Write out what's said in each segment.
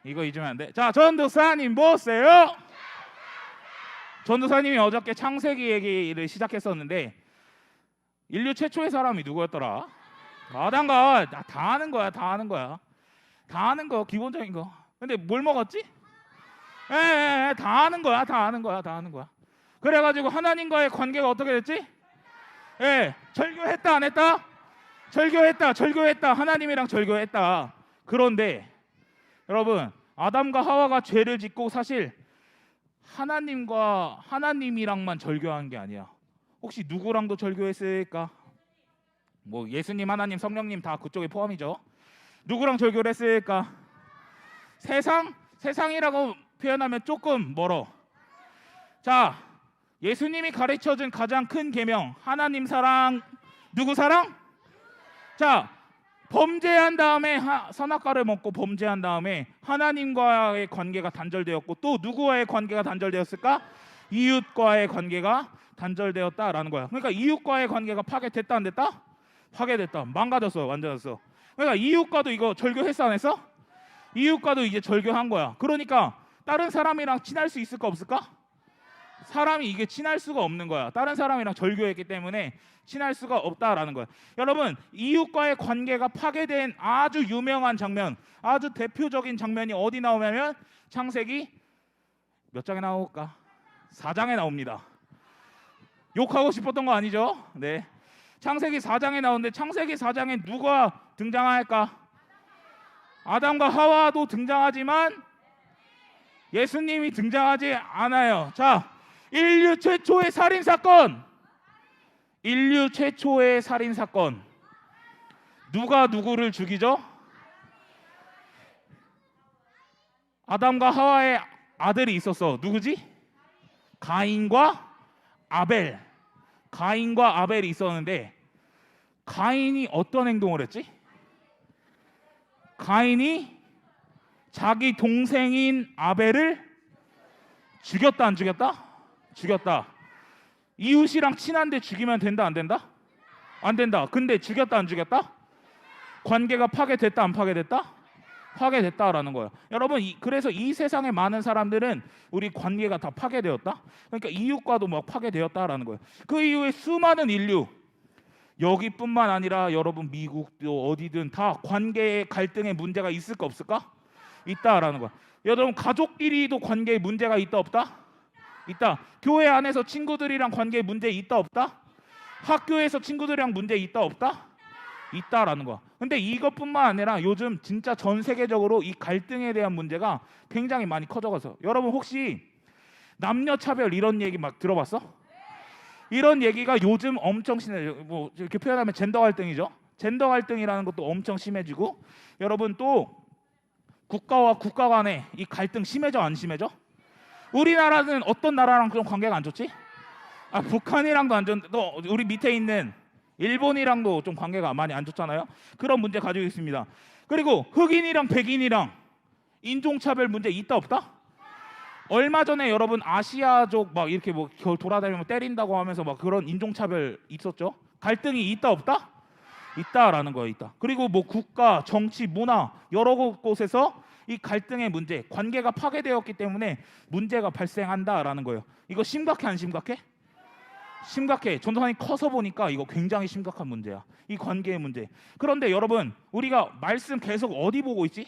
이거 잊으면 안 돼. 자, 전도사님 보세요. 전도사님이 어저께 창세기 얘기를 시작했었는데 인류 최초의 사람이 누구였더라? 아담과. 다 아는 거야. 다 아는 거야. 다 아는 거, 기본적인 거. 근데 뭘 먹었지? 다 아는 거야. 다 아는 거야. 다 아는 거야. 그래가지고 하나님과의 관계가 어떻게 됐지? 절교했다 안 했다? 절교했다. 하나님이랑 절교했다. 그런데 여러분, 아담과 하와가 죄를 짓고 사실 하나님이랑만 절교한 게 아니야. 혹시 누구랑도 절교했을까? 뭐 예수님, 하나님, 성령님 다 그쪽에 포함이죠. 누구랑 절교를 했을까? 세상이라고 표현하면 조금 멀어. 자, 예수님이 가르쳐준 가장 큰 계명, 하나님 사랑, 누구 사랑? 자, 범죄한 다음에 선악과를 먹고 범죄한 다음에 하나님과의 관계가 단절되었고, 또 누구와의 관계가 단절되었을까? 이웃과의 관계가 단절되었다라는 거야. 그러니까 이웃과의 관계가 파괴됐다 안 됐다? 파괴됐다. 망가졌어. 완전했어. 그러니까 이웃과도 이거 절교했어 안 했어? 이웃과도 이제 절교한 거야. 그러니까 다른 사람이랑 친할 수 있을까 없을까? 사람이 이게 친할 수가 없는 거야. 다른 사람이랑 절교했기 때문에 친할 수가 없다라는 거야. 여러분, 이웃과의 관계가 파괴된 아주 유명한 장면, 아주 대표적인 장면이 어디 나오냐면 창세기 몇 장에 나올까? 4장에 나옵니다. 욕하고 싶었던 거 아니죠? 네. 창세기 4장에 나오는데 창세기 4장에 누가 등장할까? 아담과 하와도 등장하지만 예수님이 등장하지 않아요. 자, 인류 최초의 살인 사건. 누가 누구를 죽이죠? 아담과 하와의 아들이 있었어. 누구지? 가인과 아벨이 있었는데 가인이 어떤 행동을 했지? 가인이 자기 동생인 아벨을 죽였다 안 죽였다? 죽였다. 이웃이랑 친한데 죽이면 된다 안 된다? 안 된다. 근데 죽였다 안 죽였다? 관계가 파괴됐다 안 파괴됐다? 파괴됐다라는 거예요. 여러분, 그래서 이 세상의 많은 사람들은 우리 관계가 다 파괴되었다. 그러니까 이웃과도 막 파괴되었다라는 거예요. 그 이후에 수많은 인류, 여기뿐만 아니라 여러분 미국도 어디든 다 관계의 갈등의 문제가 있을까 없을까? 있다라는 거야. 여러분, 가족끼리도 관계에 문제가 있다 없다? 있다. 교회 안에서 친구들이랑 관계에 문제 있다 없다? 학교에서 친구들이랑 문제 있다 없다? 있다라는 거야. 근데 이것뿐만 아니라 요즘 진짜 전 세계적으로 이 갈등에 대한 문제가 굉장히 많이 커져가서, 여러분 혹시 남녀 차별 이런 얘기 막 들어봤어? 이런 얘기가 요즘 엄청 심해. 뭐 이렇게 표현하면 젠더 갈등이죠. 젠더 갈등이라는 것도 엄청 심해지고, 여러분 또 국가와 국가 간의 이 갈등 심해져 안 심해져? 우리나라는 어떤 나라랑 좀 관계가 안 좋지? 북한이랑도 안 좋은데 또 우리 밑에 있는 일본이랑도 좀 관계가 많이 안 좋잖아요. 그런 문제 가지고 있습니다. 그리고 흑인이랑 백인이랑 인종차별 문제 있다 없다? 얼마 전에 여러분 아시아족 막 이렇게 뭐 돌아다니면 때린다고 하면서 막 그런 인종차별 있었죠. 갈등이 있다 없다? 있다라는 거예요. 있다. 그리고 뭐 국가, 정치, 문화 여러 곳에서 이 갈등의 문제, 관계가 파괴되었기 때문에 문제가 발생한다라는 거예요. 이거 심각해 안 심각해? 심각해. 전도사님 커서 보니까 이거 굉장히 심각한 문제야. 이 관계의 문제. 그런데 여러분, 우리가 말씀 계속 어디 보고 있지?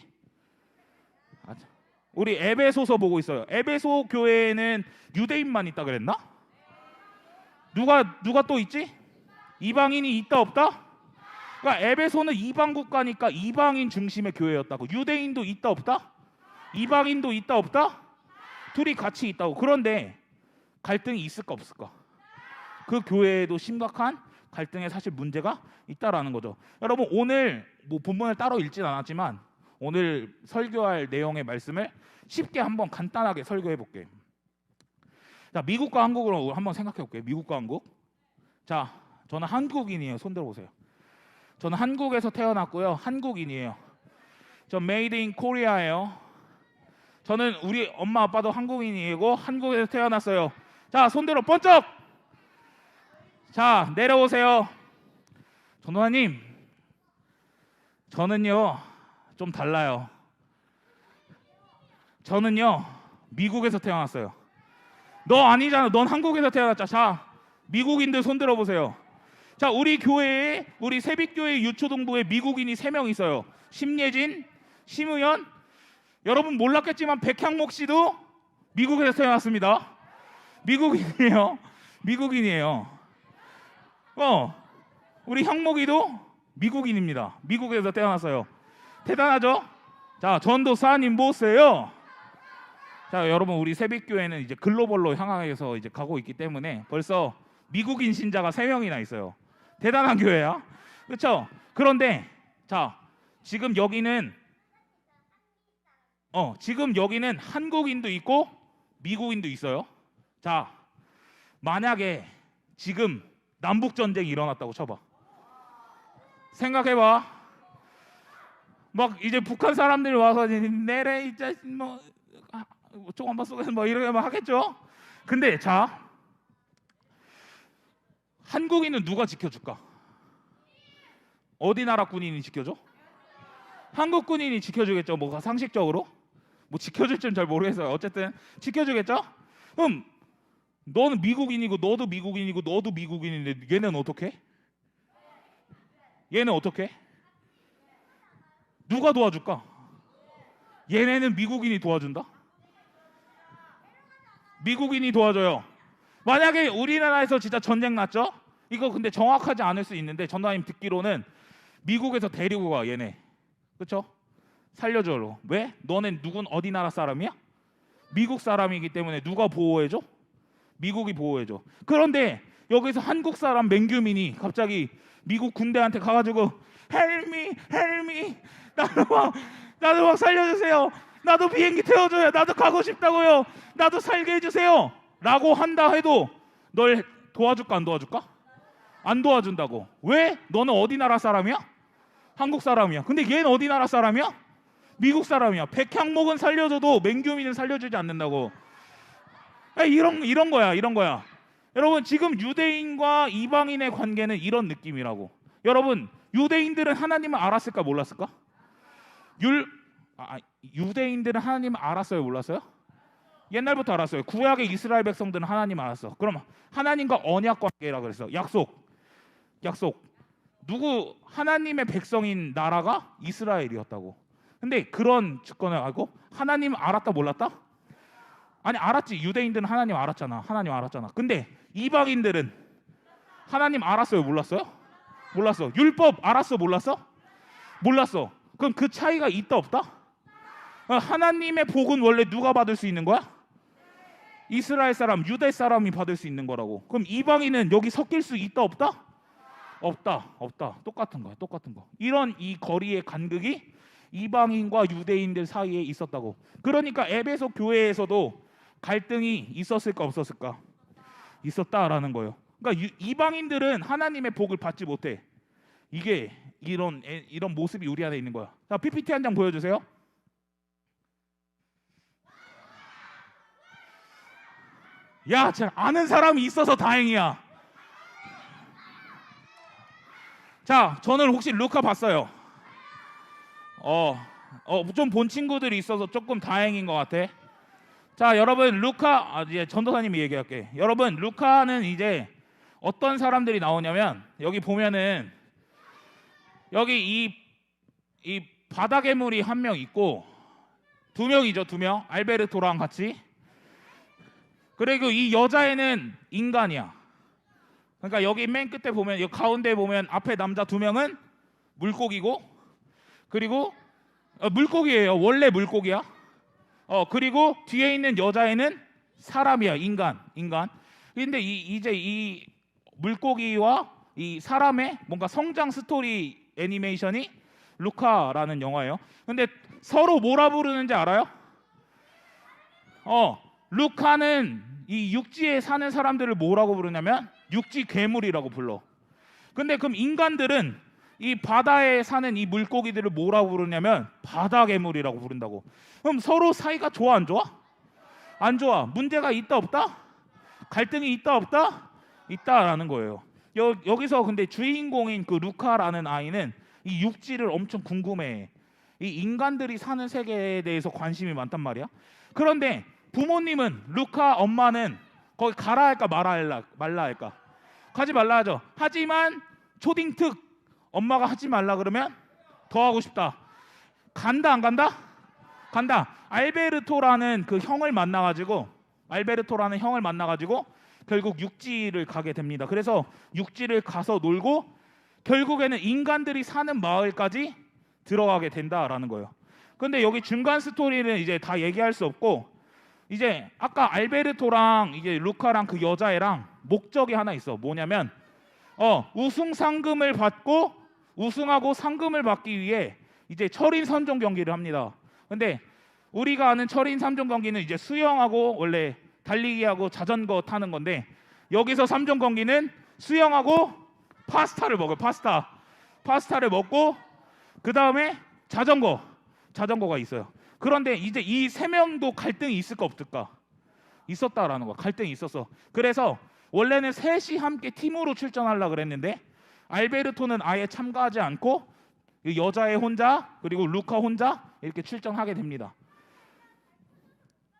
우리 에베소서 보고 있어요. 에베소 교회에는 유대인만 있다 그랬나? 누가 또 있지? 이방인이 있다 없다? 그러니까 에베소는 이방 국가니까 이방인 중심의 교회였다고. 유대인도 있다 없다? 이방인도 있다 없다? 둘이 같이 있다고. 그런데 갈등이 있을까 없을까? 그 교회에도 심각한 갈등에 사실 문제가 있다라는 거죠. 여러분, 오늘 뭐 본문을 따로 읽진 않았지만 오늘 설교할 내용의 말씀을 쉽게 한번 간단하게 설교해 볼게요. 자, 미국과 한국으로 한번 생각해 볼게요. 미국과 한국. 자, 저는 한국인이에요. 손 들어보세요. 저는 한국에서 태어났고요. 한국인이에요. 저 메이드 인 코리아예요. 저는 우리 엄마 아빠도 한국인이고 한국에서 태어났어요. 자, 손들어 번쩍. 자, 내려오세요. 전도사님, 저는요 좀 달라요. 저는요 미국에서 태어났어요. 너 아니잖아. 넌 한국에서 태어났잖아. 자, 미국인들 손 들어보세요. 자, 우리 교회에, 우리 세빛교회 유초동부에 미국인이 3명 있어요. 심예진, 심우연. 여러분 몰랐겠지만 백향목 씨도 미국에서 태어났습니다. 미국인이에요. 미국인이에요. 우리 형목이도 미국인입니다. 미국에서 태어났어요. 대단하죠? 자, 전도사님 보세요. 자, 여러분 우리 세빛교회는 이제 글로벌로 향해서 이제 가고 있기 때문에 벌써 미국인 신자가 3명이나 있어요. 대단한 교회야. 그렇죠? 그런데 자, 지금 여기는 한국인도 있고 미국인도 있어요. 자, 만약에 지금 남북 전쟁이 일어났다고 쳐봐. 생각해봐. 막 이제 북한 사람들이 와서 내래 이제 총 한번 쏘고 이렇게 막 하겠죠. 근데 자, 한국인은 누가 지켜줄까? 어디 나라 군인이 지켜줘? 한국 군인이 지켜주겠죠. 뭐 상식적으로 뭐 지켜줄지는 잘 모르겠어요. 어쨌든 지켜주겠죠. 그럼 너는 미국인이고 너도 미국인이고 너도 미국인인데 얘는 어떻게? 얘는 어떻게? 누가 도와줄까? 얘네는 미국인이 도와준다? 미국인이 도와줘요. 만약에 우리나라에서 진짜 전쟁 났죠? 이거 근데 정확하지 않을 수 있는데 전도사님 듣기로는 미국에서 데리고 가 얘네. 그렇죠? 살려줘로. 왜? 너는 누군 어디 나라 사람이야? 미국 사람이기 때문에 누가 보호해줘? 미국이 보호해줘. 그런데 여기서 한국 사람 맹규민이 갑자기 미국 군대한테 가가지고 헬미 나도 막 살려주세요. 나도 비행기 태워줘요. 나도 가고 싶다고요. 나도 살게 해주세요. 라고 한다 해도 널 도와줄까 안 도와줄까? 안 도와준다고. 왜? 너는 어디 나라 사람이야? 한국 사람이야. 근데 얘는 어디 나라 사람이야? 미국 사람이야. 백향목은 살려줘도 맹규민은 살려주지 않는다고. 이런 거야. 여러분 지금 유대인과 이방인의 관계는 이런 느낌이라고. 여러분 유대인들은 하나님을 알았을까 몰랐을까? 유대인들은 하나님을 알았어요 몰랐어요? 옛날부터 알았어요. 구약의 이스라엘 백성들은 하나님 알았어. 그럼 하나님과 언약 관계라 그랬어. 약속. 누구 하나님의 백성인 나라가 이스라엘이었다고. 근데 그런 주권을 알고 하나님 알았다 몰랐다? 아니 알았지. 유대인들은 하나님 알았잖아. 근데 이방인들은 하나님 알았어요 몰랐어요? 몰랐어. 율법 알았어 몰랐어? 몰랐어. 그럼 그 차이가 있다 없다? 하나님의 복은 원래 누가 받을 수 있는 거야? 이스라엘 사람, 유대 사람이 받을 수 있는 거라고. 그럼 이방인은 여기 섞일 수 있다 없다? 없다. 똑같은 거야. 이런 이 거리의 간극이 이방인과 유대인들 사이에 있었다고. 그러니까 에베소 교회에서도 갈등이 있었을까 없었을까? 있었다라는 거예요. 그러니까 이방인들은 하나님의 복을 받지 못해. 이게 이런 모습이 우리 안에 있는 거야. 자, PPT 한 장 보여주세요. 야, 잘 아는 사람이 있어서 다행이야. 자, 저는 혹시 루카 봤어요? 좀 본 친구들이 있어서 조금 다행인 것 같아. 자, 여러분 루카, 이제 전도사님이 얘기할게. 여러분 루카는 이제 어떤 사람들이 나오냐면 여기 보면은 여기 이 바다 괴물이 한 명 있고 2명이죠, 2명. 알베르토랑 같이. 그리고 이 여자애는 인간이야. 그러니까 여기 맨 끝에 보면 여기 가운데 보면 앞에 남자 2명은 물고기고, 그리고 물고기예요. 원래 물고기야. 그리고 뒤에 있는 여자애는 사람이야. 인간. 근데 이제 이 물고기와 이 사람의 뭔가 성장 스토리 애니메이션이 루카라는 영화예요. 근데 서로 뭐라 부르는지 알아요? 루카는 이 육지에 사는 사람들을 뭐라고 부르냐면 육지 괴물이라고 불러. 근데 그럼 인간들은 이 바다에 사는 이 물고기들을 뭐라고 부르냐면 바다 괴물이라고 부른다고. 그럼 서로 사이가 좋아 안 좋아? 안 좋아. 문제가 있다 없다? 갈등이 있다 없다? 있다라는 거예요. 여기서 근데 주인공인 그 루카라는 아이는 이 육지를 엄청 궁금해해. 이 인간들이 사는 세계에 대해서 관심이 많단 말이야. 그런데 부모님은, 루카 엄마는 거기 가라 할까 말라 할까? 가지 말라 하죠. 하지만 초딩특 엄마가 하지 말라 그러면 더 하고 싶다. 간다 안 간다? 간다. 알베르토라는 형을 만나가지고 결국 육지를 가게 됩니다. 그래서 육지를 가서 놀고 결국에는 인간들이 사는 마을까지 들어가게 된다라는 거예요. 근데 여기 중간 스토리는 이제 다 얘기할 수 없고, 이제 아까 알베르토랑 이제 루카랑 그 여자애랑 목적이 하나 있어. 뭐냐면 우승하고 상금을 받기 위해 이제 철인 3종 경기를 합니다. 근데 우리가 아는 철인 3종 경기는 이제 수영하고 원래 달리기하고 자전거 타는 건데, 여기서 3종 경기는 수영하고 파스타를 먹어요. 파스타를 먹고 그 다음에 자전거가 있어요. 그런데 이제 이 세 명도 갈등이 있을까 없을까? 있었다라는 거야. 갈등이 있었어. 그래서 원래는 셋이 함께 팀으로 출전하려고 그랬는데 알베르토는 아예 참가하지 않고 여자애 혼자 그리고 루카 혼자 이렇게 출전하게 됩니다.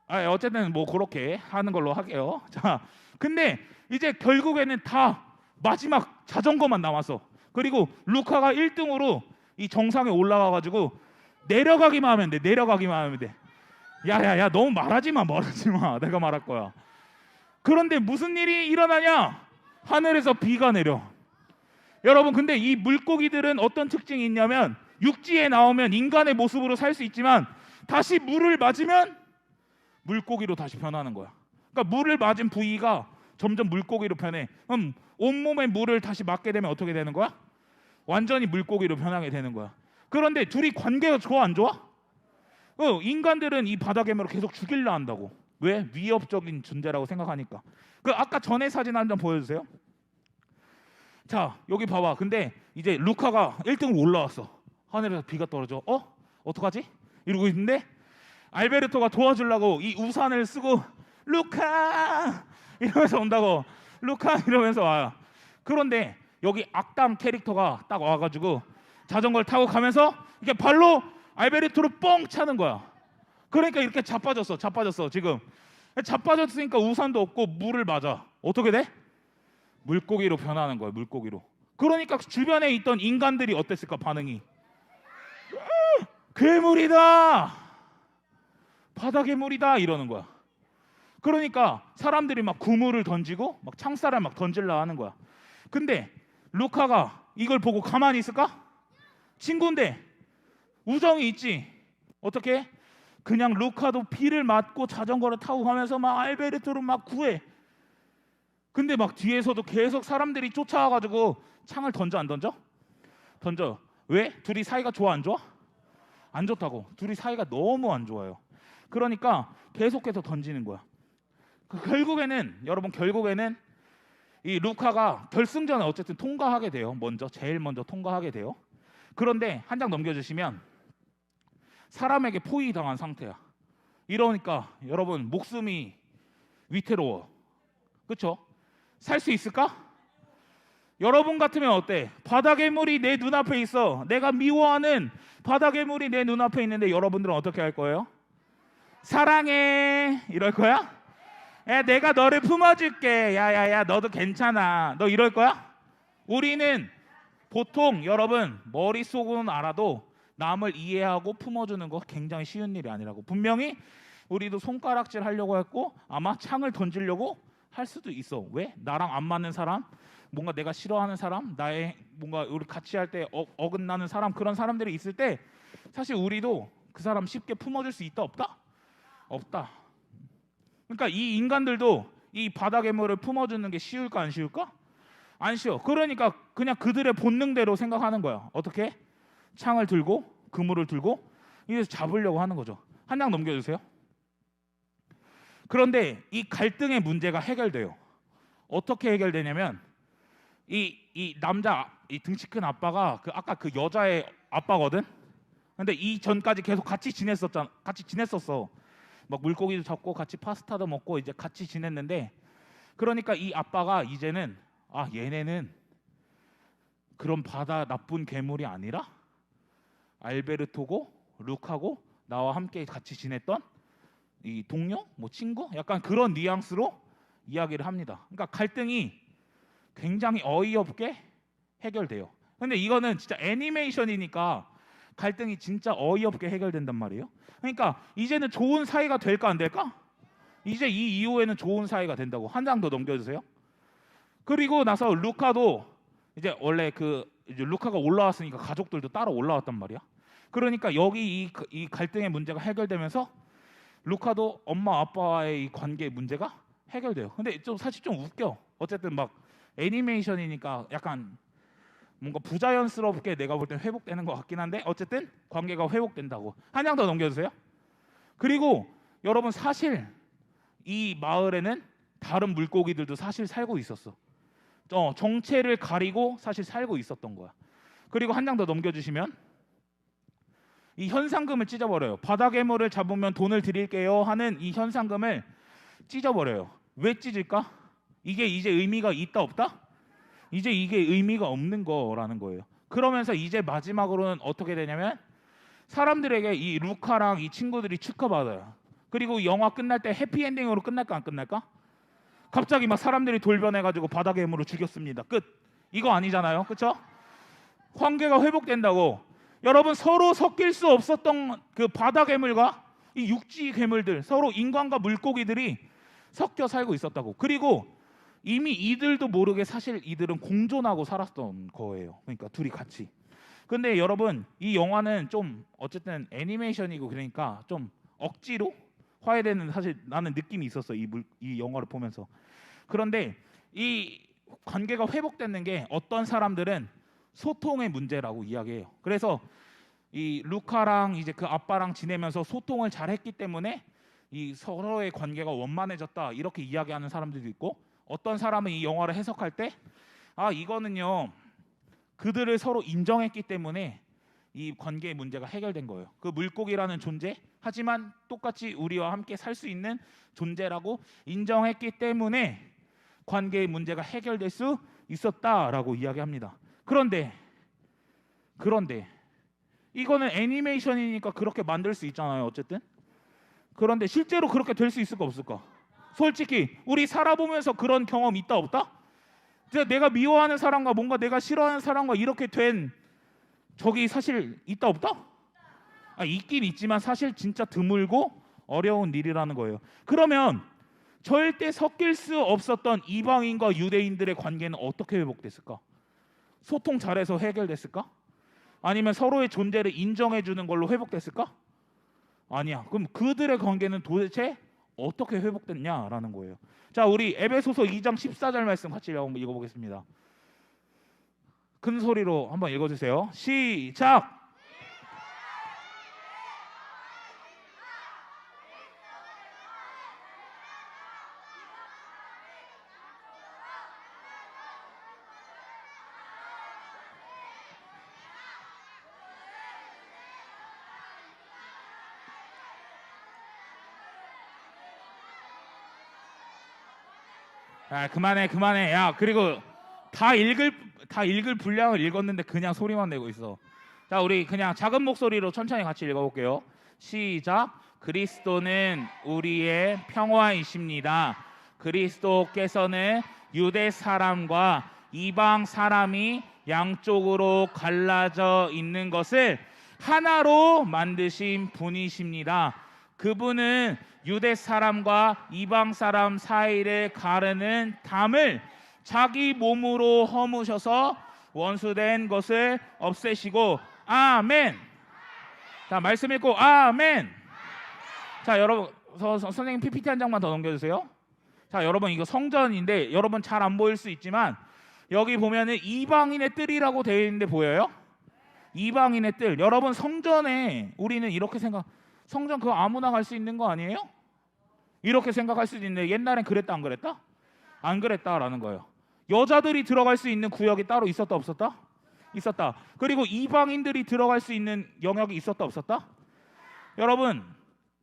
어쨌든 뭐 그렇게 하는 걸로 할게요. 자, 근데 이제 결국에는 다 마지막 자전거만 남았어. 그리고 루카가 1등으로 이 정상에 올라가가지고 내려가기만 하면 돼. 야야야, 너무 말하지 마. 내가 말할 거야. 그런데 무슨 일이 일어나냐? 하늘에서 비가 내려. 여러분, 근데 이 물고기들은 어떤 특징이 있냐면, 육지에 나오면 인간의 모습으로 살 수 있지만 다시 물을 맞으면 물고기로 다시 변하는 거야. 그러니까 물을 맞은 부위가 점점 물고기로 변해. 그럼 온몸에 물을 다시 맞게 되면 어떻게 되는 거야? 완전히 물고기로 변하게 되는 거야. 그런데 둘이 관계가 좋아 안 좋아? 인간들은 이 바다괴물을 계속 죽일라 한다고. 왜? 위협적인 존재라고 생각하니까. 아까 전에 사진 한 장 보여주세요. 자, 여기 봐봐. 근데 이제 루카가 1등으로 올라왔어. 하늘에서 비가 떨어져. 어떡하지? 이러고 있는데 알베르토가 도와주려고 이 우산을 쓰고 루카 이러면서 온다고. 루카 이러면서 와요. 그런데 여기 악당 캐릭터가 딱 와가지고 자전거를 타고 가면서 이렇게 발로 알베르토를 뻥 차는 거야. 그러니까 이렇게 자빠졌어. 지금 자빠졌으니까 우산도 없고 물을 맞아. 어떻게 돼? 물고기로 변하는 거야. 물고기로. 그러니까 주변에 있던 인간들이 어땠을까? 반응이 괴물이다, 바다괴물이다 이러는 거야. 그러니까 사람들이 막 구물을 던지고 막 창살을 막 던질라 하는 거야. 근데 루카가 이걸 보고 가만히 있을까? 친구인데 우정이 있지. 어떻게? 그냥 루카도 비를 맞고 자전거를 타고 가면서 막 알베르토를 막 구해. 근데 막 뒤에서도 계속 사람들이 쫓아와가지고 창을 던져 안 던져? 던져. 왜? 둘이 사이가 좋아 안 좋아? 안 좋다고. 둘이 사이가 너무 안 좋아요. 그러니까 계속해서 던지는 거야. 결국에는 이 루카가 결승전에 어쨌든 통과하게 돼요. 제일 먼저 통과하게 돼요. 그런데 한 장 넘겨주시면 사람에게 포위당한 상태야. 이러니까 여러분 목숨이 위태로워. 그렇죠? 살 수 있을까? 여러분 같으면 어때? 바다괴물이 내 눈앞에 있어. 내가 미워하는 바다괴물이 내 눈앞에 있는데 여러분들은 어떻게 할 거예요? 사랑해 이럴 거야? 야, 내가 너를 품어줄게. 야야야, 너도 괜찮아. 너 이럴 거야? 우리는 보통 여러분 머릿속으로는 알아도 남을 이해하고 품어주는 거 굉장히 쉬운 일이 아니라고. 분명히 우리도 손가락질 하려고 했고 아마 창을 던지려고 할 수도 있어. 왜? 나랑 안 맞는 사람, 뭔가 내가 싫어하는 사람, 나의 뭔가 우리 같이 할 때 어긋나는 사람, 그런 사람들이 있을 때 사실 우리도 그 사람 쉽게 품어줄 수 있다 없다? 없다. 그러니까 이 인간들도 이 바다괴물을 품어주는 게 쉬울까 안 쉬울까? 안 쉬워. 그러니까 그냥 그들의 본능대로 생각하는 거야. 어떻게? 창을 들고 그물을 들고 이래서 잡으려고 하는 거죠. 한 장 넘겨주세요. 그런데 이 갈등의 문제가 해결돼요. 어떻게 해결되냐면 이 남자, 이 등치 큰 아빠가 아까 그 여자의 아빠거든. 근데 이 전까지 계속 같이 지냈었어. 막 물고기도 잡고 같이 파스타도 먹고 이제 같이 지냈는데, 그러니까 이 아빠가 이제는 얘네는 그런 바다 나쁜 괴물이 아니라 알베르토고 룩하고 나와 함께 같이 지냈던 이 동료, 뭐 친구, 약간 그런 뉘앙스로 이야기를 합니다. 그러니까 갈등이 굉장히 어이없게 해결돼요. 근데 이거는 진짜 애니메이션이니까 갈등이 진짜 어이없게 해결된단 말이에요. 그러니까 이제는 좋은 사이가 될까 안 될까? 이제 이 이후에는 좋은 사이가 된다고. 한 장 더 넘겨주세요. 그리고 나서 루카도 이제 원래 이제 루카가 올라왔으니까 가족들도 따로 올라왔단 말이야. 그러니까 여기 이 갈등의 문제가 해결되면서 루카도 엄마 아빠와의 이 관계 문제가 해결돼요. 근데 좀 사실 좀 웃겨. 어쨌든 막 애니메이션이니까 약간 뭔가 부자연스럽게 내가 볼 땐 회복되는 것 같긴 한데 어쨌든 관계가 회복된다고. 한 장 더 넘겨주세요. 그리고 여러분 사실 이 마을에는 다른 물고기들도 사실 살고 있었어. 정체를 가리고 사실 살고 있었던 거야. 그리고 한 장 더 넘겨주시면 이 현상금을 찢어버려요. 바다 괴물을 잡으면 돈을 드릴게요 하는 이 현상금을 찢어버려요. 왜 찢을까? 이게 이제 의미가 있다 없다? 이제 이게 의미가 없는 거라는 거예요. 그러면서 이제 마지막으로는 어떻게 되냐면 사람들에게 이 루카랑 이 친구들이 축하받아요. 그리고 영화 끝날 때 해피엔딩으로 끝날까 안 끝날까? 갑자기 막 사람들이 돌변해가지고 바다 괴물을 죽였습니다. 끝. 이거 아니잖아요, 그렇죠? 관계가 회복된다고. 여러분 서로 섞일 수 없었던 그 바다 괴물과 이 육지 괴물들, 서로 인간과 물고기들이 섞여 살고 있었다고. 그리고 이미 이들도 모르게 사실 이들은 공존하고 살았던 거예요. 그러니까 둘이 같이. 근데 여러분 이 영화는 좀 어쨌든 애니메이션이고 그러니까 좀 억지로 화해되는 사실 나는 느낌이 있었어. 이 영화를 보면서. 그런데 이 관계가 회복되는 게 어떤 사람들은 소통의 문제라고 이야기해요. 그래서 이 루카랑 이제 그 아빠랑 지내면서 소통을 잘했기 때문에 이 서로의 관계가 원만해졌다 이렇게 이야기하는 사람들도 있고, 어떤 사람은 이 영화를 해석할 때 이거는요 그들을 서로 인정했기 때문에 이 관계의 문제가 해결된 거예요. 그 물고기라는 존재, 하지만 똑같이 우리와 함께 살 수 있는 존재라고 인정했기 때문에 관계의 문제가 해결될 수 있었다라고 이야기합니다. 그런데 이거는 애니메이션이니까 그렇게 만들 수 있잖아요. 어쨌든. 그런데 실제로 그렇게 될 수 있을까 없을까? 솔직히 우리 살아보면서 그런 경험 있다 없다? 내가 미워하는 사람과 뭔가 내가 싫어하는 사람과 이렇게 된 적이 사실 있다 없다? 있긴 있지만 사실 진짜 드물고 어려운 일이라는 거예요. 그러면 절대 섞일 수 없었던 이방인과 유대인들의 관계는 어떻게 회복됐을까? 소통 잘해서 해결됐을까? 아니면 서로의 존재를 인정해 주는 걸로 회복됐을까? 아니야. 그럼 그들의 관계는 도대체 어떻게 회복됐냐라는 거예요. 자, 우리 에베소서 2장 14절 말씀 같이 한번 읽어보겠습니다. 큰 소리로 한번 읽어주세요. 시작. 그만해. 야, 그리고 다 읽을 분량을 읽었는데 그냥 소리만 내고 있어. 자, 우리 그냥 작은 목소리로 천천히 같이 읽어볼게요. 시작. 그리스도는 우리의 평화이십니다. 그리스도께서는 유대 사람과 이방 사람이 양쪽으로 갈라져 있는 것을 하나로 만드신 분이십니다. 그분은 유대 사람과 이방 사람 사이를 가르는 담을 자기 몸으로 허무셔서 원수된 것을 없애시고. 아멘. 자, 말씀 읽고 아멘. 자, 여러분 선생님 PPT 한 장만 더 넘겨주세요. 자, 여러분 이거 성전인데 여러분 잘 안 보일 수 있지만 여기 보면은 이방인의 뜰이라고 되어 있는데 보여요? 이방인의 뜰. 여러분 성전에 우리는 이렇게 성전 그거 아무나 갈 수 있는 거 아니에요? 이렇게 생각할 수도 있는데 옛날엔 그랬다 안 그랬다? 안 그랬다라는 거예요. 여자들이 들어갈 수 있는 구역이 따로 있었다 없었다? 있었다. 그리고 이방인들이 들어갈 수 있는 영역이 있었다 없었다? 여러분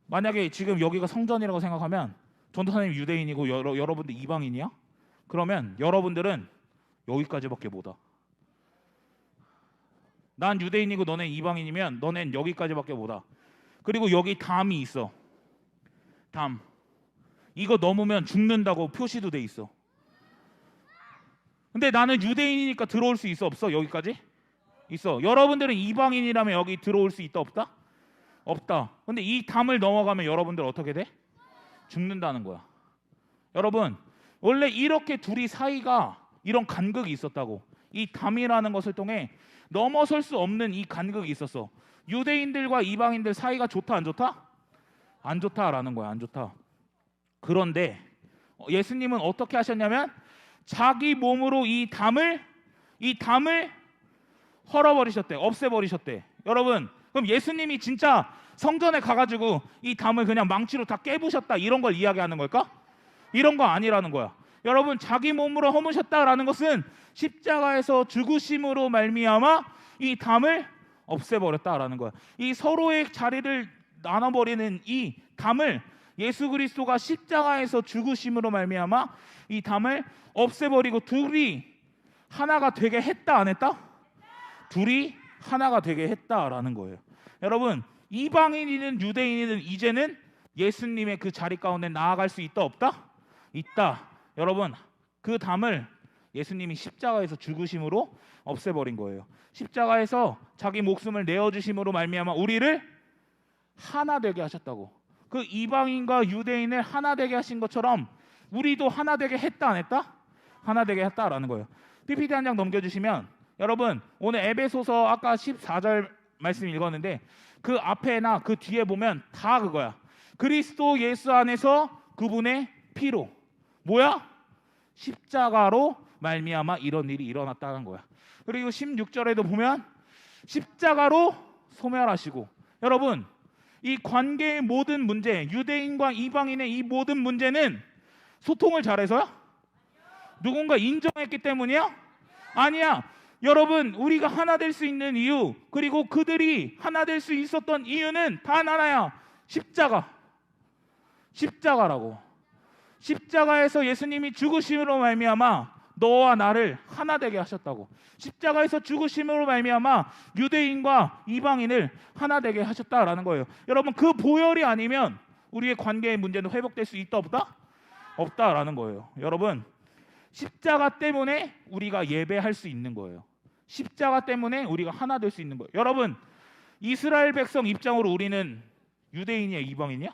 만약에 지금 여기가 성전이라고 생각하면 전도사님 유대인이고 여러분들 이방인이야? 그러면 여러분들은 여기까지밖에 못 와. 난 유대인이고 너네 이방인이면 너넨 여기까지밖에 못 와. 그리고 여기 담이 있어. 담. 이거 넘으면 죽는다고 표시도 돼 있어. 근데 나는 유대인이니까 들어올 수 있어 없어? 여기까지? 있어. 여러분들은 이방인이라면 여기 들어올 수 있다 없다? 없다. 근데 이 담을 넘어가면 여러분들 어떻게 돼? 죽는다는 거야. 여러분, 원래 이렇게 둘이 사이가 이런 간극이 있었다고. 이 담이라는 것을 통해 넘어설 수 없는 이 간극이 있었어. 유대인들과 이방인들 사이가 좋다 안 좋다? 안 좋다라는 거야. 안 좋다. 그런데 예수님은 어떻게 하셨냐면 자기 몸으로 이 담을 헐어버리셨대. 없애버리셨대. 여러분, 그럼 예수님이 진짜 성전에 가가지고 이 담을 그냥 망치로 다 깨부셨다 이런 걸 이야기하는 걸까? 이런 거 아니라는 거야. 여러분, 자기 몸으로 허무셨다라는 것은 십자가에서 죽으심으로 말미암아 이 담을 없애버렸다라는 거야. 이 서로의 자리를 나눠버리는 이 담을 예수 그리스도가 십자가에서 죽으심으로 말미암아 이 담을 없애버리고 둘이 하나가 되게 했다 안 했다? 둘이 하나가 되게 했다라는 거예요. 여러분, 이방인이든 유대인이든 이제는 예수님의 그 자리 가운데 나아갈 수 있다 없다? 있다. 여러분, 그 담을 예수님이 십자가에서 죽으심으로 없애버린 거예요. 십자가에서 자기 목숨을 내어주심으로 말미암아 우리를 하나 되게 하셨다고. 그 이방인과 유대인을 하나 되게 하신 것처럼 우리도 하나 되게 했다 안 했다? 하나 되게 했다라는 거예요. PPT 한 장 넘겨주시면, 여러분 오늘 에베소서 아까 14절 말씀 읽었는데 그 앞에나 그 뒤에 보면 다 그거야. 그리스도 예수 안에서 그분의 피로 뭐야? 십자가로 말미암아 이런 일이 일어났다는 거야. 그리고 16절에도 보면 십자가로 소멸하시고, 여러분 이 관계의 모든 문제, 유대인과 이방인의 이 모든 문제는 소통을 잘해서야? 누군가 인정했기 때문이야? 아니야. 여러분, 우리가 하나 될 수 있는 이유, 그리고 그들이 하나 될 수 있었던 이유는 단 하나야. 십자가라고. 십자가에서 예수님이 죽으심으로 말미암아 너와 나를 하나 되게 하셨다고. 십자가에서 죽으심으로 말미암아 유대인과 이방인을 하나 되게 하셨다라는 거예요. 여러분, 그 보혈이 아니면 우리의 관계의 문제는 회복될 수 있다 없다? 없다라는 거예요. 여러분, 십자가 때문에 우리가 예배할 수 있는 거예요. 십자가 때문에 우리가 하나 될 수 있는 거예요. 여러분, 이스라엘 백성 입장으로 우리는 유대인이야 이방인이야?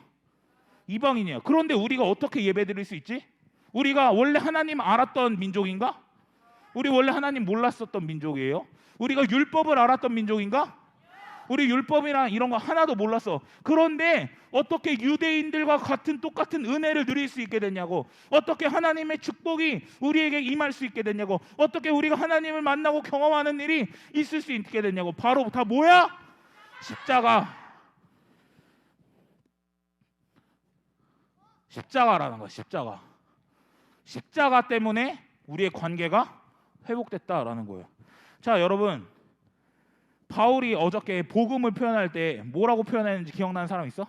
이방인이야. 그런데 우리가 어떻게 예배드릴 수 있지? 우리가 원래 하나님 알았던 민족인가? 우리 원래 하나님 몰랐었던 민족이에요? 우리가 율법을 알았던 민족인가? 우리 율법이랑 이런 거 하나도 몰랐어. 그런데 어떻게 유대인들과 똑같은 은혜를 누릴 수 있게 됐냐고. 어떻게 하나님의 축복이 우리에게 임할 수 있게 됐냐고. 어떻게 우리가 하나님을 만나고 경험하는 일이 있을 수 있게 됐냐고. 바로 다 뭐야? 십자가라는 거야. 십자가 때문에 우리의 관계가 회복됐다라는 거예요. 자, 여러분, 바울이 어저께 복음을 표현할 때 뭐라고 표현했는지 기억나는 사람 있어?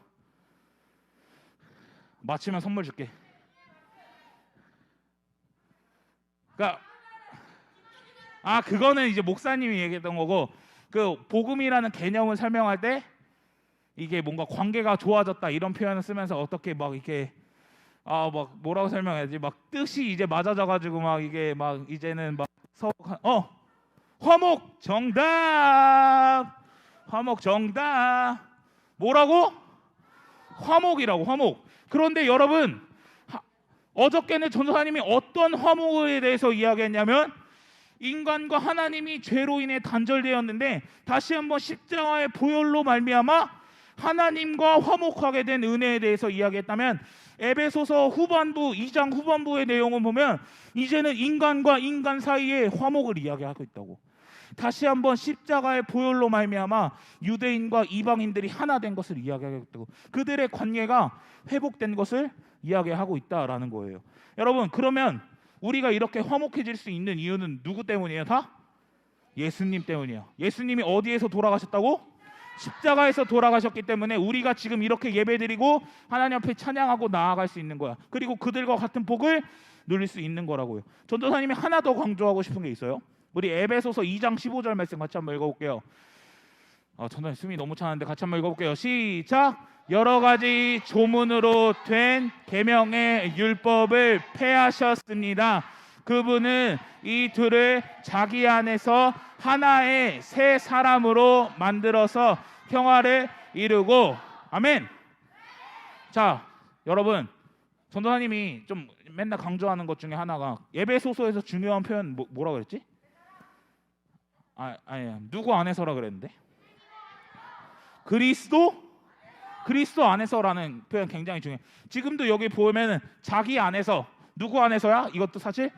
맞히면 선물 줄게. 그러니까 그거는 이제 목사님이 얘기했던 거고, 그 복음이라는 개념을 설명할 때 이게 뭔가 관계가 좋아졌다 이런 표현을 쓰면서 어떻게 막 이렇게 막 뭐라고 설명해야지? 막 뜻이 이제 맞아져 가지고 막 이게 막 이제는 막 화목 정답. 뭐라고? 화목이라고. 화목. 그런데 여러분, 어저께는 전도사님이 어떤 화목에 대해서 이야기했냐면 인간과 하나님이 죄로 인해 단절되었는데 다시 한번 십자가의 보혈로 말미암아 하나님과 화목하게 된 은혜에 대해서 이야기했다면, 에베소서 후반부 2장 후반부의 내용을 보면 이제는 인간과 인간 사이의 화목을 이야기하고 있다고. 다시 한번 십자가의 보혈로 말미암아 유대인과 이방인들이 하나 된 것을 이야기하고 있다고. 그들의 관계가 회복된 것을 이야기하고 있다라는 거예요. 여러분, 그러면 우리가 이렇게 화목해질 수 있는 이유는 누구 때문이에요? 다 예수님 때문이에요. 예수님이 어디에서 돌아가셨다고? 십자가에서 돌아가셨기 때문에 우리가 지금 이렇게 예배드리고 하나님 앞에 찬양하고 나아갈 수 있는 거야. 그리고 그들과 같은 복을 누릴 수 있는 거라고요. 전도사님이 하나 더 강조하고 싶은 게 있어요. 우리 에베소서 2장 15절 말씀 같이 한번 읽어볼게요. 전도사님 숨이 너무 차는데 같이 한번 읽어볼게요. 시작. 여러 가지 조문으로 된 계명의 율법을 폐하셨습니다. 그분은 이 둘을 자기 안에서 하나의 새 사람으로 만들어서 평화를 이루고. 아멘. 자, 여러분, 전도사님이 좀 맨날 강조하는 것 중에 하나가 에베소서에서 중요한 표현 뭐라 그랬지? 아니 누구 안에서라 그랬는데? 그리스도 안에서라는 표현 굉장히 중요해. 지금도 여기 보면은 자기 안에서, 누구 안에서야? 이것도 사실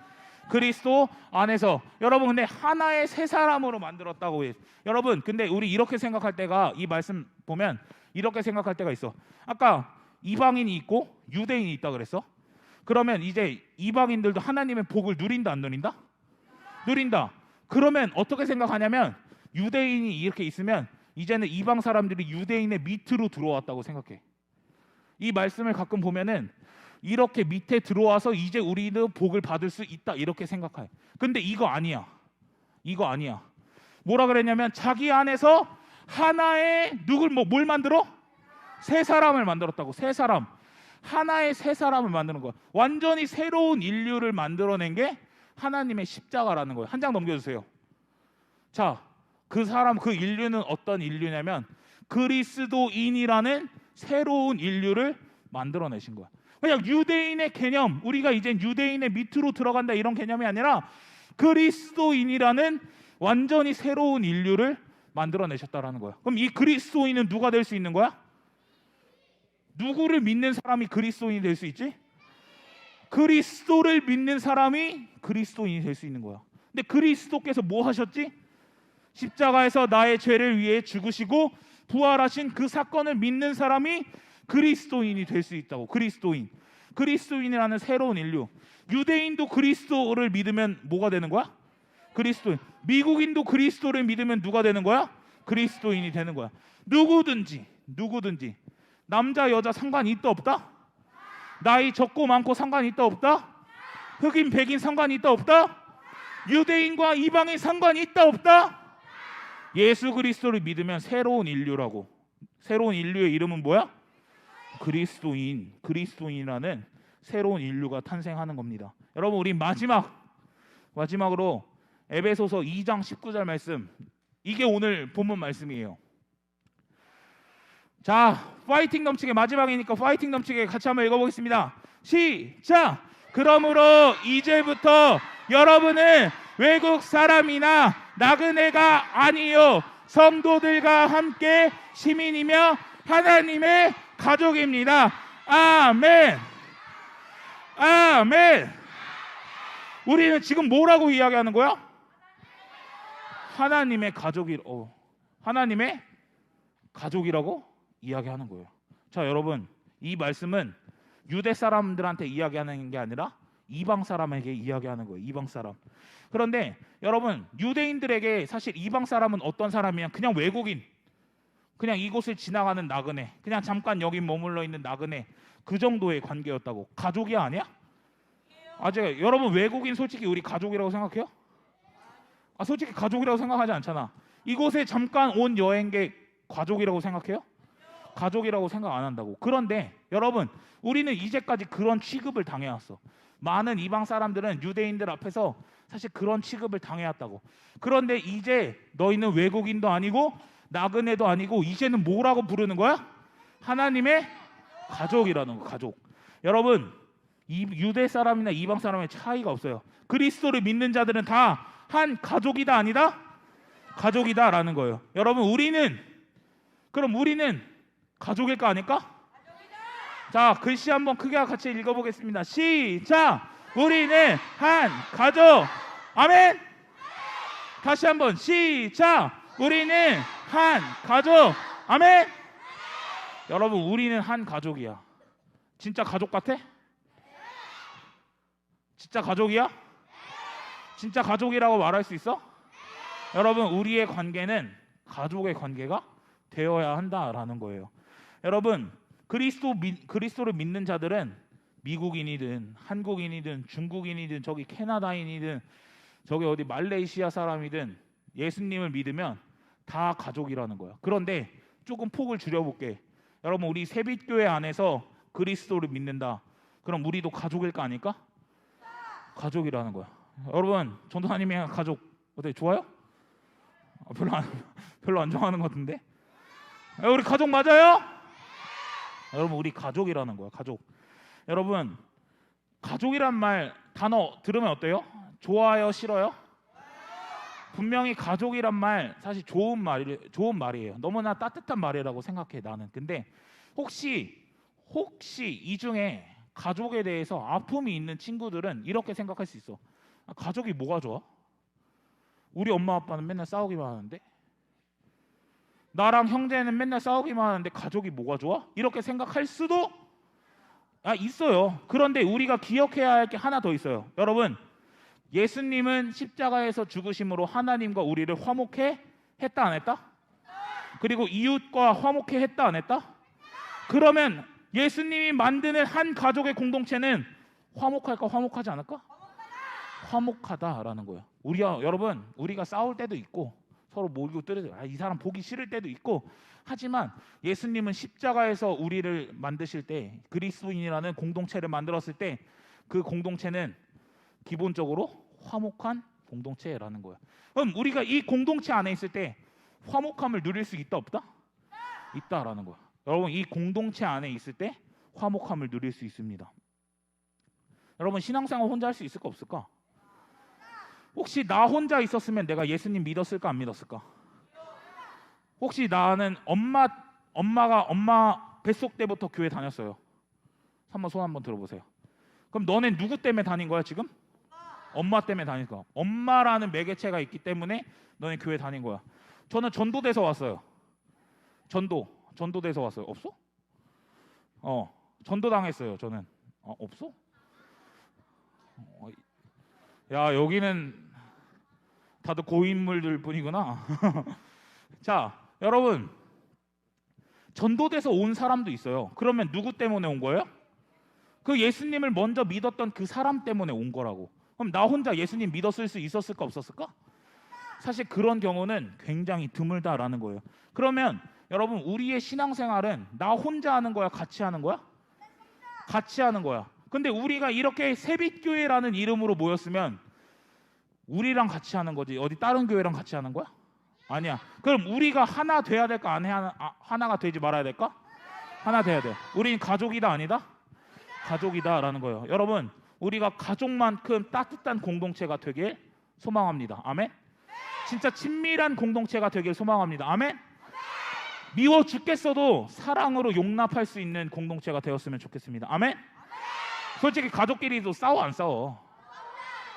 그리스도 안에서. 여러분, 근데 하나의 새 사람으로 만들었다고 해요. 여러분, 근데 우리 이렇게 생각할 때가, 이 말씀 보면 이렇게 생각할 때가 있어. 아까 이방인이 있고 유대인이 있다 그랬어. 그러면 이제 이방인들도 하나님의 복을 누린다 안 누린다? 누린다. 그러면 어떻게 생각하냐면, 유대인이 이렇게 있으면 이제는 이방 사람들이 유대인의 밑으로 들어왔다고 생각해. 이 말씀을 가끔 보면은 이렇게 밑에 들어와서 이제 우리는 복을 받을 수 있다 이렇게 생각해. 근데 이거 아니야. 이거 아니야. 뭐라 그랬냐면 자기 안에서 하나의 뭘 만들어? 새 사람을 만들었다고. 새 사람. 하나의 새 사람을 만드는 거야. 완전히 새로운 인류를 만들어낸 게 하나님의 십자가라는 거예요. 한 장 넘겨주세요. 자, 그 사람, 그 인류는 어떤 인류냐면 그리스도인이라는 새로운 인류를 만들어내신 거야. 그냥 유대인의 개념, 우리가 이제 유대인의 밑으로 들어간다 이런 개념이 아니라 그리스도인이라는 완전히 새로운 인류를 만들어내셨다라는 거야. 그럼 이 그리스도인은 누가 될 수 있는 거야? 누구를 믿는 사람이 그리스도인이 될 수 있지? 그리스도를 믿는 사람이 그리스도인이 될 수 있는 거야. 근데 그리스도께서 뭐 하셨지? 십자가에서 나의 죄를 위해 죽으시고 부활하신 그 사건을 믿는 사람이 그리스도인이 될 수 있다고. 그리스도인이라는 새로운 인류. 유대인도 그리스도를 믿으면 뭐가 되는 거야? 그리스도인. 미국인도 그리스도를 믿으면 누가 되는 거야? 그리스도인이 되는 거야. 누구든지 남자 여자 상관이 있다 없다? 나이 적고 많고 상관이 있다 없다? 흑인 백인 상관이 있다 없다? 유대인과 이방인 상관이 있다 없다? 예수 그리스도를 믿으면 새로운 인류라고. 새로운 인류의 이름은 뭐야? 그리스도인이라는 새로운 인류가 탄생하는 겁니다. 여러분, 우리 마지막으로 에베소서 2장 19절 말씀, 이게 오늘 본문 말씀이에요. 자, 파이팅 넘치게, 마지막이니까 파이팅 넘치게 같이 한번 읽어보겠습니다. 시작. 그러므로 이제부터 여러분은 외국 사람이나 나그네가 아니요 성도들과 함께 시민이며 하나님의 가족입니다. 아멘. 아멘. 우리는 지금 뭐라고 이야기하는 거야? 하나님의 가족이라고 이야기하는 거예요. 자, 여러분, 이 말씀은 유대 사람들한테 이야기하는 게 아니라 이방 사람에게 이야기하는 거예요. 이방 사람. 그런데 여러분, 유대인들에게 사실 이방 사람은 어떤 사람이냐? 그냥 외국인, 그냥 이곳을 지나가는 나그네, 그냥 잠깐 여기 머물러 있는 나그네, 그 정도의 관계였다고. 가족이 아니야? 제가 여러분, 외국인 솔직히 우리 가족이라고 생각해요? 솔직히 가족이라고 생각하지 않잖아. 이곳에 잠깐 온 여행객 가족이라고 생각해요? 가족이라고 생각 안 한다고. 그런데 여러분, 우리는 이제까지 그런 취급을 당해왔어. 많은 이방 사람들은 유대인들 앞에서 사실 그런 취급을 당해왔다고. 그런데 이제 너희는 외국인도 아니고 나그네도 아니고 이제는 뭐라고 부르는 거야? 하나님의 가족이라는 거. 가족. 여러분, 이 유대 사람이나 이방 사람의 차이가 없어요. 그리스도를 믿는 자들은 다 한 가족이다 아니다? 가족이다라는 거예요. 여러분, 우리는 가족일까 아닐까? 자, 글씨 한번 크게 같이 읽어보겠습니다. 시작. 우리는 한 가족. 아멘. 다시 한번 시작. 우리는 한 가족. 아멘. 여러분, 우리는 한 가족이야. 진짜 가족 같아? 진짜 가족이야? 진짜 가족이라고 말할 수 있어? 여러분, 우리의 관계는 가족의 관계가 되어야 한다라는 거예요. 여러분, 그리스도를 믿는 자들은 미국인이든 한국인이든 중국인이든 저기 캐나다인이든 저기 어디 말레이시아 사람이든 예수님을 믿으면 다 가족이라는 거야. 그런데 조금 폭을 줄여볼게. 여러분, 우리 세빛교회 안에서 그리스도를 믿는다. 그럼 우리도 가족일까 아닐까? 가족이라는 거야. 여러분, 전도사님의 가족 어때? 좋아요? 별로 안 좋아하는 것 같은데? 우리 가족 맞아요? 여러분, 우리 가족이라는 거야. 가족. 여러분, 가족이란 말 단어 들으면 어때요? 좋아요? 싫어요? 분명히 가족이란 말 사실 좋은 말이에요. 너무나 따뜻한 말이라고 생각해 나는. 근데 혹시 이 중에 가족에 대해서 아픔이 있는 친구들은 이렇게 생각할 수 있어. 가족이 뭐가 좋아? 우리 엄마 아빠는 맨날 싸우기만 하는데, 나랑 형제는 맨날 싸우기만 하는데 가족이 뭐가 좋아? 이렇게 생각할 수도 있어요. 그런데 우리가 기억해야 할 게 하나 더 있어요. 여러분, 예수님은 십자가에서 죽으심으로 하나님과 우리를 화목해 했다 안 했다? 그리고 이웃과 화목해 했다 안 했다? 그러면 예수님이 만드는 한 가족의 공동체는 화목할까 화목하지 않을까? 화목하다라는 거예요. 여러분, 우리가 싸울 때도 있고 서로 몰고 뜨려서 이 사람 보기 싫을 때도 있고, 하지만 예수님은 십자가에서 우리를 만드실 때, 그리스도인이라는 공동체를 만들었을 때 그 공동체는 기본적으로 화목한 공동체라는 거야. 그럼 우리가 이 공동체 안에 있을 때 화목함을 누릴 수 있다 없다? 있다라는 거야. 여러분, 이 공동체 안에 있을 때 화목함을 누릴 수 있습니다. 여러분, 신앙생활 혼자 할 수 있을까 없을까? 혹시 나 혼자 있었으면 내가 예수님 믿었을까 안 믿었을까? 혹시 나는 엄마가 엄마 뱃속 때부터 교회 다녔어요. 한번 손 한번 들어보세요. 그럼 너네 누구 때문에 다닌 거야 지금? 엄마 때문에 다닐 거야. 엄마라는 매개체가 있기 때문에 너네 교회 다닌 거야. 저는 전도돼서 왔어요. 전도돼서 왔어요. 없어? 전도 당했어요. 저는. 없어? 야, 여기는 다들 고인물들 뿐이구나. 자, 여러분, 전도돼서 온 사람도 있어요. 그러면 누구 때문에 온 거예요? 그 예수님을 먼저 믿었던 그 사람 때문에 온 거라고. 그럼 나 혼자 예수님 믿었을 수 있었을까 없었을까? 사실 그런 경우는 굉장히 드물다라는 거예요. 그러면 여러분, 우리의 신앙생활은 나 혼자 하는 거야, 같이 하는 거야? 같이 하는 거야. 근데 우리가 이렇게 세빛교회라는 이름으로 모였으면 우리랑 같이 하는 거지, 어디 다른 교회랑 같이 하는 거야? 아니야. 그럼 우리가 하나 돼야 될까? 하나가 되지 말아야 될까? 하나 돼야 돼. 우린 가족이다 아니다? 가족이다라는 거예요. 여러분, 우리가 가족만큼 따뜻한 공동체가 되길 소망합니다. 아멘. 진짜 친밀한 공동체가 되길 소망합니다. 아멘. 미워 죽겠어도 사랑으로 용납할 수 있는 공동체가 되었으면 좋겠습니다. 아멘. 솔직히 가족끼리도 싸워 안 싸워?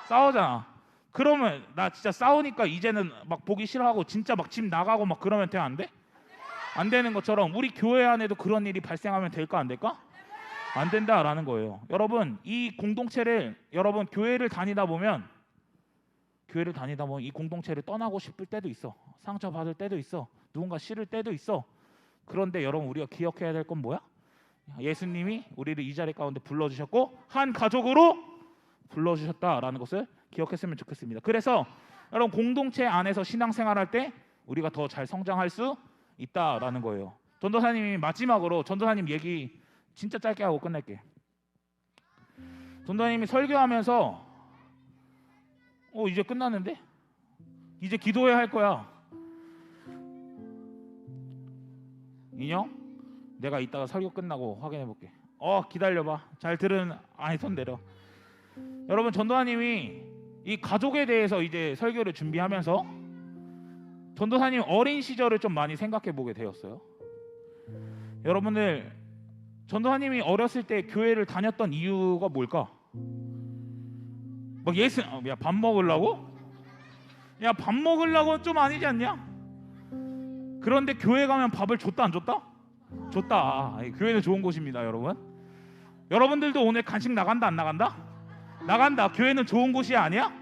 싸우잖아. 그러면 나 진짜 싸우니까 이제는 막 보기 싫어하고 진짜 막 집 나가고 막 그러면 돼? 안 돼? 안 되는 것처럼 우리 교회 안에도 그런 일이 발생하면 될까 안 될까? 안 된다라는 거예요. 여러분, 이 공동체를, 여러분 교회를 다니다 보면 이 공동체를 떠나고 싶을 때도 있어. 상처받을 때도 있어. 누군가 싫을 때도 있어. 그런데 여러분, 우리가 기억해야 될 건 뭐야? 예수님이 우리를 이 자리 가운데 불러주셨고 한 가족으로 불러주셨다라는 것을 기억했으면 좋겠습니다. 그래서 여러분, 공동체 안에서 신앙생활할 때 우리가 더 잘 성장할 수 있다라는 거예요. 전도사님이 마지막으로 전도사님 얘기 진짜 짧게 하고 끝낼게. 전도사님이 설교하면서 이제 끝났는데? 이제 기도해야 할 거야. 인형? 내가 이따가 설교 끝나고 확인해 볼게. 기다려봐. 잘 들은 손 내려. 여러분, 전도사님이 이 가족에 대해서 이제 설교를 준비하면서 전도사님 어린 시절을 좀 많이 생각해 보게 되었어요. 여러분들, 전도사님이 어렸을 때 교회를 다녔던 이유가 뭘까? 막 밥 먹으려고? 야, 밥 먹으려고 좀 아니지 않냐? 그런데 교회 가면 밥을 줬다 안 줬다? 줬다. 교회는 좋은 곳입니다, 여러분. 여러분들도 오늘 간식 나간다 안 나간다? 나간다. 교회는 좋은 곳이 아니야?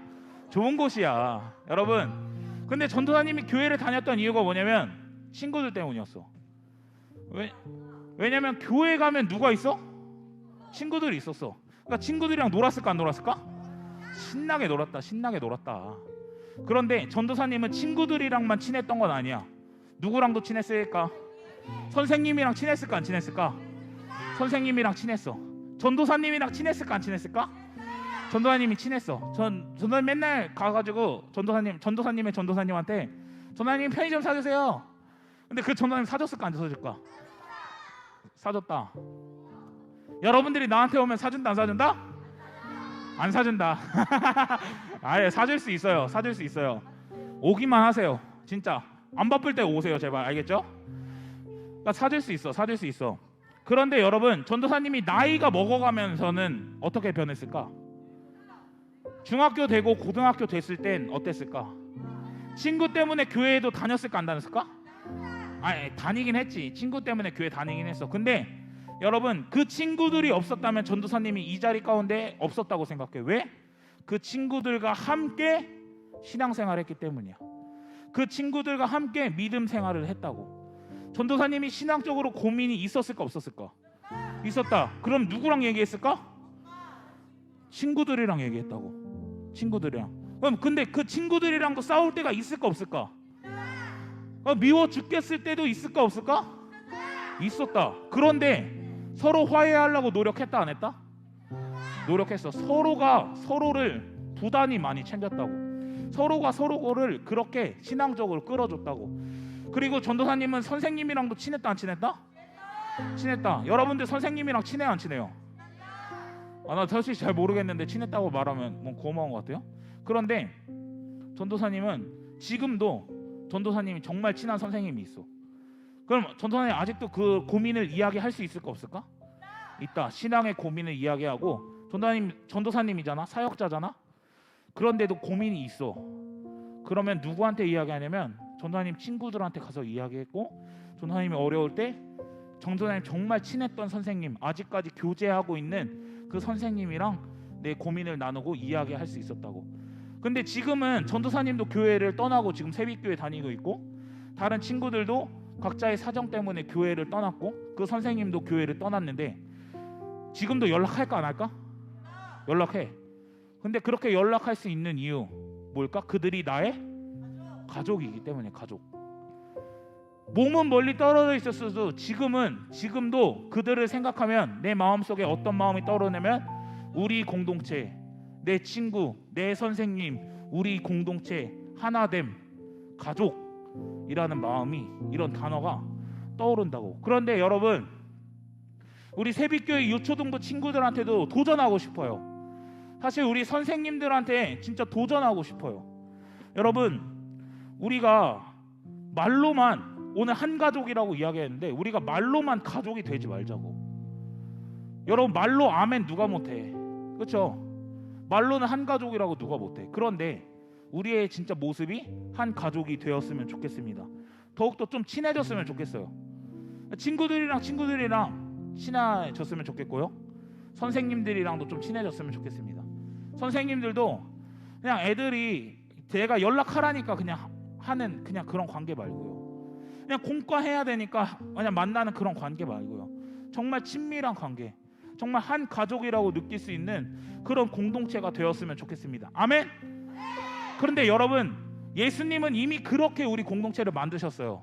좋은 곳이야, 여러분. 근데 전도사님이 교회를 다녔던 이유가 뭐냐면 친구들 때문이었어. 왜냐면 교회 가면 누가 있어? 친구들이 있었어. 그러니까 친구들이랑 놀았을까 안 놀았을까? 신나게 놀았다. 그런데 전도사님은 친구들이랑만 친했던 건 아니야. 누구랑도 친했을까? 선생님이랑 친했을까 안 친했을까? 선생님이랑 친했어. 전도사님이랑 친했을까 안 친했을까? 전도사님이 친했어. 전도사님 맨날 가가지고 전도사님의 전도사님한테 전도사님 편의점 사주세요. 근데 그 전도사님 사줬을까 안 사줄까? 사줬다. 여러분들이 나한테 오면 사준다 안 사준다? 안 사준다. 아예 사줄 수 있어요. 사줄 수 있어요. 오기만 하세요. 진짜 안 바쁠 때 오세요 제발. 알겠죠? 그러니까 사줄 수 있어. 사줄 수 있어. 그런데 여러분 전도사님이 나이가 먹어가면서는 어떻게 변했을까? 중학교 되고 고등학교 됐을 땐 어땠을까? 친구 때문에 교회에도 다녔을까 안 다녔을까? 아니 다니긴 했지. 친구 때문에 교회 다니긴 했어. 근데 여러분 그 친구들이 없었다면 전도사님이 이 자리 가운데 없었다고 생각해. 왜? 그 친구들과 함께 신앙생활을 했기 때문이야. 그 친구들과 함께 믿음 생활을 했다고. 전도사님이 신앙적으로 고민이 있었을까 없었을까? 있었다. 그럼 누구랑 얘기했을까? 친구들이랑 얘기했다고. 친구들이랑. 그럼 근데 그 친구들이랑도 싸울 때가 있을까 없을까? 미워 죽겠을 때도 있을까 없을까? 있었다. 그런데 서로 화해하려고 노력했다 안 했다? 노력했어. 서로가 서로를 부단히 많이 챙겼다고. 서로가 서로를 그렇게 신앙적으로 끌어줬다고. 그리고 전도사님은 선생님이랑도 친했다 안 친했다? 친했다. 여러분들 선생님이랑 친해요 안 친해요? 나 사실 잘 모르겠는데 친했다고 말하면 뭐 고마운 것 같아요. 그런데 전도사님은 지금도 전도사님이 정말 친한 선생님이 있어. 그럼 전도사님 아직도 그 고민을 이야기할 수 있을까 없을까? 있다. 신앙의 고민을 이야기하고 전도사님이잖아. 사역자잖아. 그런데도 고민이 있어. 그러면 누구한테 이야기하냐면 전도사님 친구들한테 가서 이야기했고, 전도사님이 어려울 때 전도사님 정말 친했던 선생님, 아직까지 교제하고 있는 그 선생님이랑 내 고민을 나누고 이야기할 수 있었다고. 근데 지금은 전도사님도 교회를 떠나고 지금 세빛교회 다니고 있고, 다른 친구들도 각자의 사정 때문에 교회를 떠났고, 그 선생님도 교회를 떠났는데 지금도 연락할까 안 할까? 연락해. 근데 그렇게 연락할 수 있는 이유 뭘까? 그들이 나의 가족이기 때문에. 가족. 몸은 멀리 떨어져 있었어도 지금도 그들을 생각하면 내 마음속에 어떤 마음이 떠오르냐면 우리 공동체, 내 친구, 내 선생님, 우리 공동체 하나됨, 가족이라는 마음이, 이런 단어가 떠오른다고. 그런데 여러분, 우리 세빛교회 유초등부 친구들한테도 도전하고 싶어요. 사실 우리 선생님들한테 진짜 도전하고 싶어요. 여러분, 우리가 말로만 오늘 한 가족이라고 이야기했는데 우리가 말로만 가족이 되지 말자고. 여러분, 말로 아멘 누가 못해? 그렇죠? 말로는 한 가족이라고 누가 못해. 그런데 우리의 진짜 모습이 한 가족이 되었으면 좋겠습니다. 더욱더 좀 친해졌으면 좋겠어요. 친구들이랑 친해졌으면 좋겠고요. 선생님들이랑도 좀 친해졌으면 좋겠습니다. 선생님들도 그냥 애들이 제가 연락하라니까 그냥 하는 그냥 그런 관계 말고요. 그냥 공과해야 되니까 그냥 만나는 그런 관계 말고요. 정말 친밀한 관계, 정말 한 가족이라고 느낄 수 있는 그런 공동체가 되었으면 좋겠습니다. 아멘. 그런데 여러분, 예수님은 이미 그렇게 우리 공동체를 만드셨어요.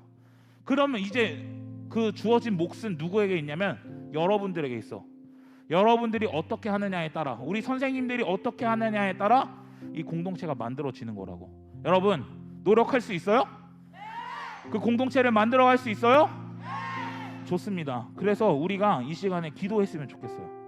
그러면 이제 그 주어진 몫은 누구에게 있냐면 여러분들에게 있어. 여러분들이 어떻게 하느냐에 따라, 우리 선생님들이 어떻게 하느냐에 따라 이 공동체가 만들어지는 거라고. 여러분, 노력할 수 있어요? 그 공동체를 만들어갈 수 있어요? 좋습니다. 그래서 우리가 이 시간에 기도했으면 좋겠어요.